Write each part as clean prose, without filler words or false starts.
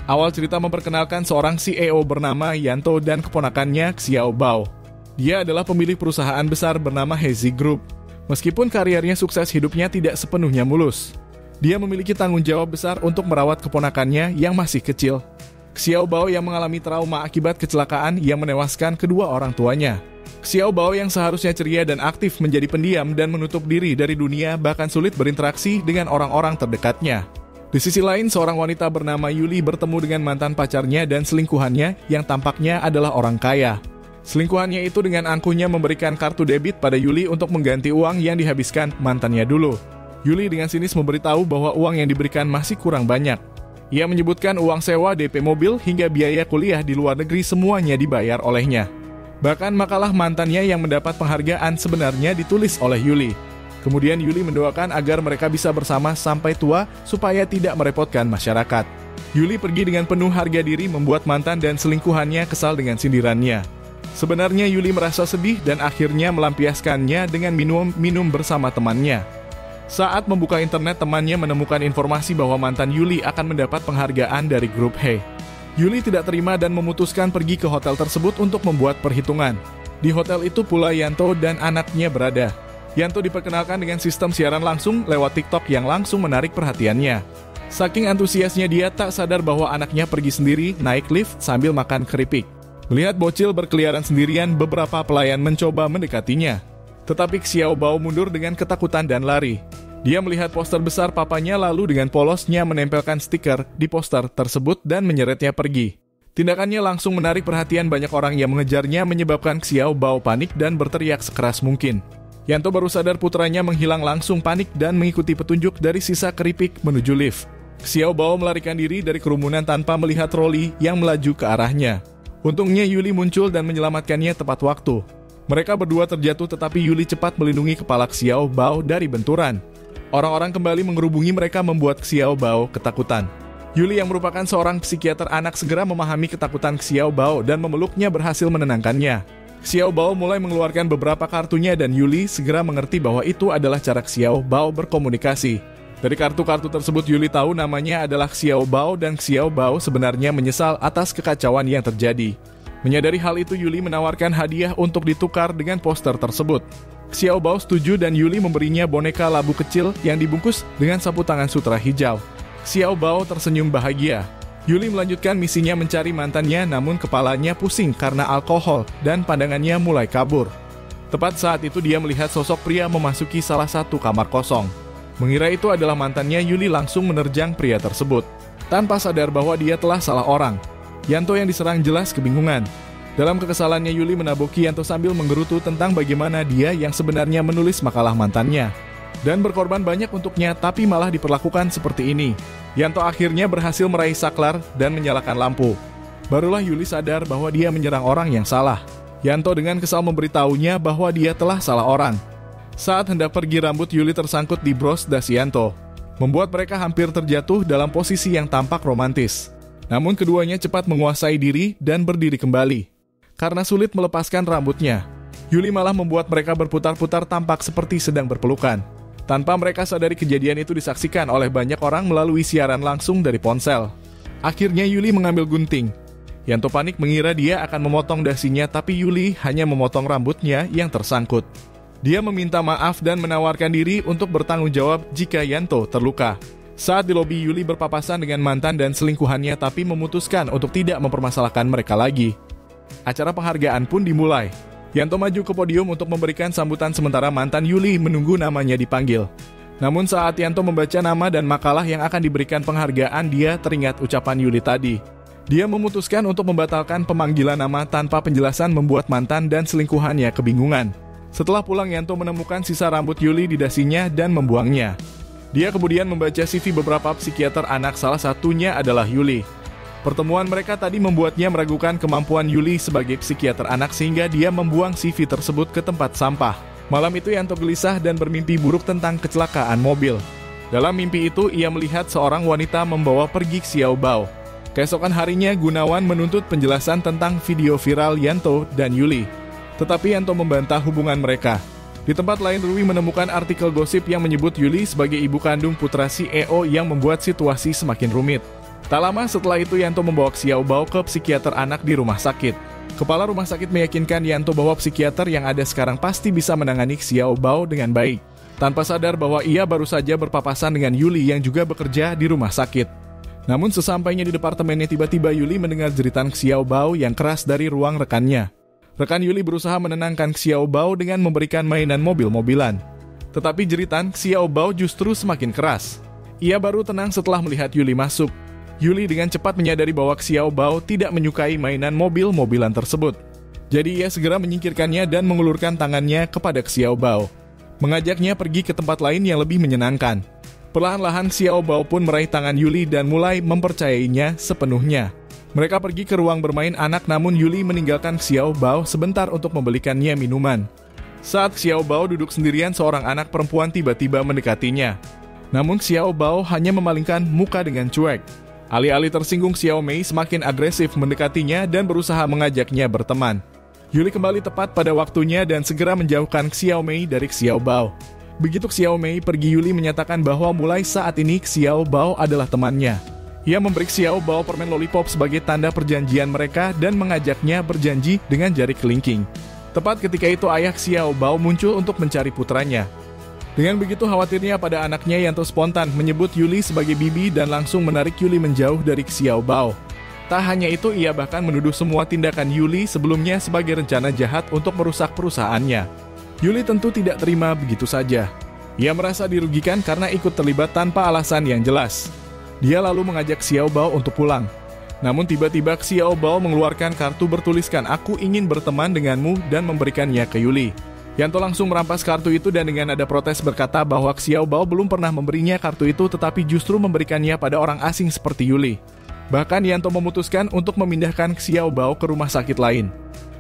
Awal cerita memperkenalkan seorang CEO bernama Yanto dan keponakannya Xiao Bao. Dia adalah pemilik perusahaan besar bernama Hezi Group. Meskipun karirnya sukses, hidupnya tidak sepenuhnya mulus. Dia memiliki tanggung jawab besar untuk merawat keponakannya yang masih kecil, Xiao Bao, yang mengalami trauma akibat kecelakaan yang menewaskan kedua orang tuanya. Xiao Bao yang seharusnya ceria dan aktif menjadi pendiam dan menutup diri dari dunia, bahkan sulit berinteraksi dengan orang-orang terdekatnya. Di sisi lain, seorang wanita bernama Yuli bertemu dengan mantan pacarnya dan selingkuhannya yang tampaknya adalah orang kaya. Selingkuhannya itu dengan angkuhnya memberikan kartu debit pada Yuli untuk mengganti uang yang dihabiskan mantannya dulu. Yuli dengan sinis memberitahu bahwa uang yang diberikan masih kurang banyak. Ia menyebutkan uang sewa, DP mobil, hingga biaya kuliah di luar negeri semuanya dibayar olehnya. Bahkan makalah mantannya yang mendapat penghargaan sebenarnya ditulis oleh Yuli. Kemudian Yuli mendoakan agar mereka bisa bersama sampai tua supaya tidak merepotkan masyarakat. Yuli pergi dengan penuh harga diri, membuat mantan dan selingkuhannya kesal dengan sindirannya. Sebenarnya Yuli merasa sedih dan akhirnya melampiaskannya dengan minum bersama temannya. Saat membuka internet, temannya menemukan informasi bahwa mantan Yuli akan mendapat penghargaan dari grup He. Yuli tidak terima dan memutuskan pergi ke hotel tersebut untuk membuat perhitungan. Di hotel itu pula Yanto dan anaknya berada. Yanto diperkenalkan dengan sistem siaran langsung lewat TikTok yang langsung menarik perhatiannya. Saking antusiasnya, dia tak sadar bahwa anaknya pergi sendiri naik lift sambil makan keripik. Melihat bocil berkeliaran sendirian, beberapa pelayan mencoba mendekatinya. Tetapi Xiao Bao mundur dengan ketakutan dan lari. Dia melihat poster besar papanya, lalu dengan polosnya menempelkan stiker di poster tersebut dan menyeretnya pergi. Tindakannya langsung menarik perhatian banyak orang yang mengejarnya, menyebabkan Xiao Bao panik dan berteriak sekeras mungkin. Yanto baru sadar putranya menghilang, langsung panik dan mengikuti petunjuk dari sisa keripik menuju lift. Xiao Bao melarikan diri dari kerumunan tanpa melihat troli yang melaju ke arahnya. Untungnya Yuli muncul dan menyelamatkannya tepat waktu. Mereka berdua terjatuh, tetapi Yuli cepat melindungi kepala Xiao Bao dari benturan. Orang-orang kembali mengerubungi mereka, membuat Xiao Bao ketakutan. Yuli yang merupakan seorang psikiater anak segera memahami ketakutan Xiao Bao dan memeluknya, berhasil menenangkannya. Xiao Bao mulai mengeluarkan beberapa kartunya dan Yuli segera mengerti bahwa itu adalah cara Xiao Bao berkomunikasi. Dari kartu-kartu tersebut Yuli tahu namanya adalah Xiao Bao dan Xiao Bao sebenarnya menyesal atas kekacauan yang terjadi. Menyadari hal itu, Yuli menawarkan hadiah untuk ditukar dengan poster tersebut. Xiao Bao setuju dan Yuli memberinya boneka labu kecil yang dibungkus dengan sapu tangan sutra hijau. Xiao Bao tersenyum bahagia. Yuli melanjutkan misinya mencari mantannya, namun kepalanya pusing karena alkohol dan pandangannya mulai kabur. Tepat saat itu dia melihat sosok pria memasuki salah satu kamar kosong. Mengira itu adalah mantannya, Yuli langsung menerjang pria tersebut. Tanpa sadar bahwa dia telah salah orang, Yanto yang diserang jelas kebingungan. Dalam kekesalannya, Yuli menaboki Yanto sambil menggerutu tentang bagaimana dia yang sebenarnya menulis makalah mantannya dan berkorban banyak untuknya, tapi malah diperlakukan seperti ini. Yanto akhirnya berhasil meraih saklar dan menyalakan lampu. Barulah Yuli sadar bahwa dia menyerang orang yang salah. Yanto dengan kesal memberitahunya bahwa dia telah salah orang. Saat hendak pergi, rambut Yuli tersangkut di bros das Yanto, membuat mereka hampir terjatuh dalam posisi yang tampak romantis. Namun keduanya cepat menguasai diri dan berdiri kembali. Karena sulit melepaskan rambutnya, Yuli malah membuat mereka berputar-putar tampak seperti sedang berpelukan. Tanpa mereka sadari, kejadian itu disaksikan oleh banyak orang melalui siaran langsung dari ponsel. Akhirnya Yuli mengambil gunting. Yanto panik mengira dia akan memotong dasinya, tapi Yuli hanya memotong rambutnya yang tersangkut. Dia meminta maaf dan menawarkan diri untuk bertanggung jawab jika Yanto terluka. Saat di lobi, Yuli berpapasan dengan mantan dan selingkuhannya, tapi memutuskan untuk tidak mempermasalahkan mereka lagi. Acara penghargaan pun dimulai. Yanto maju ke podium untuk memberikan sambutan, sementara mantan Yuli menunggu namanya dipanggil. Namun saat Yanto membaca nama dan makalah yang akan diberikan penghargaan, dia teringat ucapan Yuli tadi. Dia memutuskan untuk membatalkan pemanggilan nama tanpa penjelasan, membuat mantan dan selingkuhannya kebingungan. Setelah pulang, Yanto menemukan sisa rambut Yuli di dasinya dan membuangnya. Dia kemudian membaca CV beberapa psikiater anak, salah satunya adalah Yuli. Pertemuan mereka tadi membuatnya meragukan kemampuan Yuli sebagai psikiater anak, sehingga dia membuang CV tersebut ke tempat sampah. Malam itu Yanto gelisah dan bermimpi buruk tentang kecelakaan mobil. Dalam mimpi itu, ia melihat seorang wanita membawa pergi Xiao Bao. Keesokan harinya, Gunawan menuntut penjelasan tentang video viral Yanto dan Yuli. Tetapi Yanto membantah hubungan mereka. Di tempat lain, Rui menemukan artikel gosip yang menyebut Yuli sebagai ibu kandung putra CEO yang membuat situasi semakin rumit. Tak lama setelah itu Yanto membawa Xiao Bao ke psikiater anak di rumah sakit. Kepala rumah sakit meyakinkan Yanto bahwa psikiater yang ada sekarang pasti bisa menangani Xiao Bao dengan baik, tanpa sadar bahwa ia baru saja berpapasan dengan Yuli yang juga bekerja di rumah sakit. Namun sesampainya di departemennya tiba-tiba Yuli mendengar jeritan Xiao Bao yang keras dari ruang rekannya. Rekan Yuli berusaha menenangkan Xiao Bao dengan memberikan mainan mobil-mobilan. Tetapi jeritan Xiao Bao justru semakin keras. Ia baru tenang setelah melihat Yuli masuk. Yuli dengan cepat menyadari bahwa Xiao Bao tidak menyukai mainan mobil-mobilan tersebut. Jadi ia segera menyingkirkannya dan mengulurkan tangannya kepada Xiao Bao, mengajaknya pergi ke tempat lain yang lebih menyenangkan. Perlahan-lahan Xiao Bao pun meraih tangan Yuli dan mulai mempercayainya sepenuhnya. Mereka pergi ke ruang bermain anak, namun Yuli meninggalkan Xiao Bao sebentar untuk membelikannya minuman. Saat Xiao Bao duduk sendirian, seorang anak perempuan tiba-tiba mendekatinya. Namun Xiao Bao hanya memalingkan muka dengan cuek. Alih-alih tersinggung, Xiao Mei semakin agresif mendekatinya dan berusaha mengajaknya berteman. Yuli kembali tepat pada waktunya dan segera menjauhkan Xiao Mei dari Xiao Bao. Begitu Xiao Mei pergi, Yuli menyatakan bahwa mulai saat ini Xiao Bao adalah temannya. Ia memberi Xiao Bao permen lollipop sebagai tanda perjanjian mereka dan mengajaknya berjanji dengan jari kelingking. Tepat ketika itu ayah Xiao Bao muncul untuk mencari putranya. Dengan begitu khawatirnya pada anaknya, Yanto spontan menyebut Yuli sebagai bibi dan langsung menarik Yuli menjauh dari Xiao Bao. Tak hanya itu, ia bahkan menuduh semua tindakan Yuli sebelumnya sebagai rencana jahat untuk merusak perusahaannya. Yuli tentu tidak terima begitu saja. Ia merasa dirugikan karena ikut terlibat tanpa alasan yang jelas. Dia lalu mengajak Xiao Bao untuk pulang. Namun tiba-tiba Xiao Bao mengeluarkan kartu bertuliskan "Aku ingin berteman denganmu" dan memberikannya ke Yuli. Yanto langsung merampas kartu itu dan dengan nada protes berkata bahwa Xiao Bao belum pernah memberinya kartu itu, tetapi justru memberikannya pada orang asing seperti Yuli. Bahkan Yanto memutuskan untuk memindahkan Xiao Bao ke rumah sakit lain.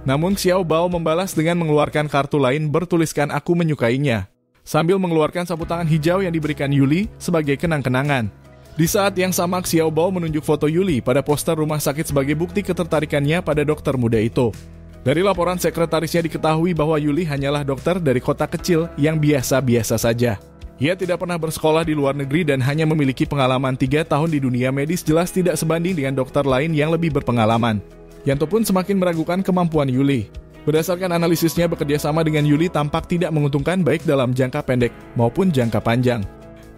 Namun Xiao Bao membalas dengan mengeluarkan kartu lain bertuliskan "Aku menyukainya", sambil mengeluarkan sapu tangan hijau yang diberikan Yuli sebagai kenang-kenangan. Di saat yang sama, Xiao Bao menunjuk foto Yuli pada poster rumah sakit sebagai bukti ketertarikannya pada dokter muda itu. Dari laporan sekretarisnya diketahui bahwa Yuli hanyalah dokter dari kota kecil yang biasa-biasa saja. Ia tidak pernah bersekolah di luar negeri dan hanya memiliki pengalaman 3 tahun di dunia medis, jelas tidak sebanding dengan dokter lain yang lebih berpengalaman. Yanto pun semakin meragukan kemampuan Yuli. Berdasarkan analisisnya, bekerja sama dengan Yuli tampak tidak menguntungkan baik dalam jangka pendek maupun jangka panjang.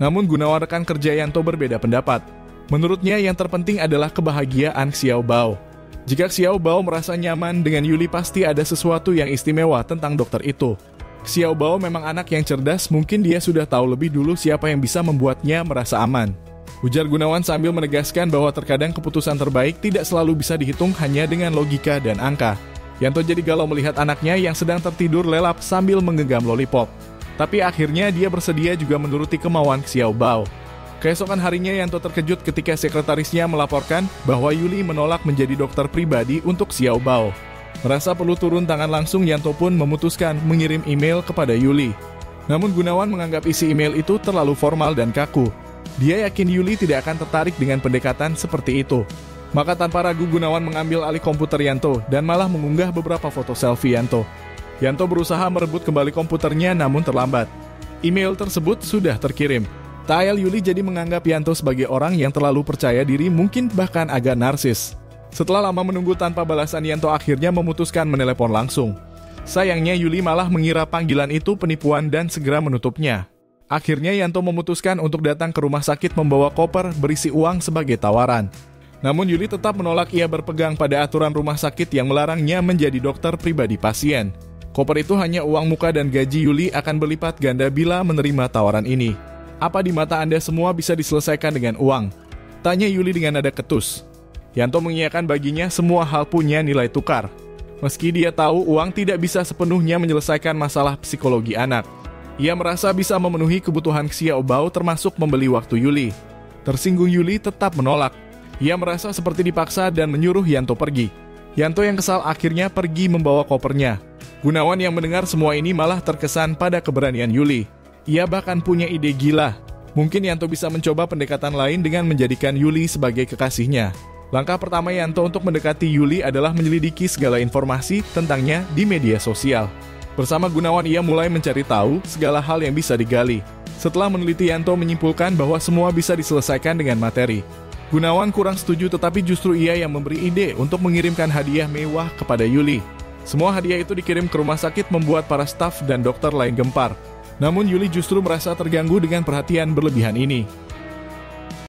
Namun Gunawan rekan kerja Yanto berbeda pendapat. Menurutnya yang terpenting adalah kebahagiaan Xiao Bao. Jika Xiao Bao merasa nyaman dengan Yuli, pasti ada sesuatu yang istimewa tentang dokter itu. Xiao Bao memang anak yang cerdas, mungkin dia sudah tahu lebih dulu siapa yang bisa membuatnya merasa aman. Ujar Gunawan sambil menegaskan bahwa terkadang keputusan terbaik tidak selalu bisa dihitung hanya dengan logika dan angka. Yanto jadi galau melihat anaknya yang sedang tertidur lelap sambil menggenggam lollipop. Tapi akhirnya dia bersedia juga menuruti kemauan Xiao Bao. Keesokan harinya Yanto terkejut ketika sekretarisnya melaporkan bahwa Yuli menolak menjadi dokter pribadi untuk Xiao Bao. Merasa perlu turun tangan langsung, Yanto pun memutuskan mengirim email kepada Yuli. Namun Gunawan menganggap isi email itu terlalu formal dan kaku. Dia yakin Yuli tidak akan tertarik dengan pendekatan seperti itu. Maka tanpa ragu Gunawan mengambil alih komputer Yanto dan malah mengunggah beberapa foto selfie Yanto. Yanto berusaha merebut kembali komputernya namun terlambat. Email tersebut sudah terkirim. Tak ayal Yuli jadi menganggap Yanto sebagai orang yang terlalu percaya diri, mungkin bahkan agak narsis. Setelah lama menunggu tanpa balasan, Yanto akhirnya memutuskan menelepon langsung. Sayangnya Yuli malah mengira panggilan itu penipuan dan segera menutupnya. Akhirnya Yanto memutuskan untuk datang ke rumah sakit membawa koper berisi uang sebagai tawaran. Namun Yuli tetap menolak. Ia berpegang pada aturan rumah sakit yang melarangnya menjadi dokter pribadi pasien. Koper itu hanya uang muka dan gaji Yuli akan berlipat ganda bila menerima tawaran ini. "Apa di mata Anda semua bisa diselesaikan dengan uang?" tanya Yuli dengan nada ketus. Yanto mengiyakan, baginya semua hal punya nilai tukar. Meski dia tahu uang tidak bisa sepenuhnya menyelesaikan masalah psikologi anak. Ia merasa bisa memenuhi kebutuhan Xiao Bao termasuk membeli waktu Yuli. Tersinggung Yuli tetap menolak. Ia merasa seperti dipaksa dan menyuruh Yanto pergi. Yanto yang kesal akhirnya pergi membawa kopernya. Gunawan yang mendengar semua ini malah terkesan pada keberanian Yuli. Ia bahkan punya ide gila. Mungkin Yanto bisa mencoba pendekatan lain dengan menjadikan Yuli sebagai kekasihnya. Langkah pertama Yanto untuk mendekati Yuli adalah menyelidiki segala informasi tentangnya di media sosial. Bersama Gunawan ia mulai mencari tahu segala hal yang bisa digali. Setelah meneliti, Yanto menyimpulkan bahwa semua bisa diselesaikan dengan materi. Gunawan kurang setuju, tetapi justru ia yang memberi ide untuk mengirimkan hadiah mewah kepada Yuli. Semua hadiah itu dikirim ke rumah sakit membuat para staf dan dokter lain gempar. Namun Yuli justru merasa terganggu dengan perhatian berlebihan ini.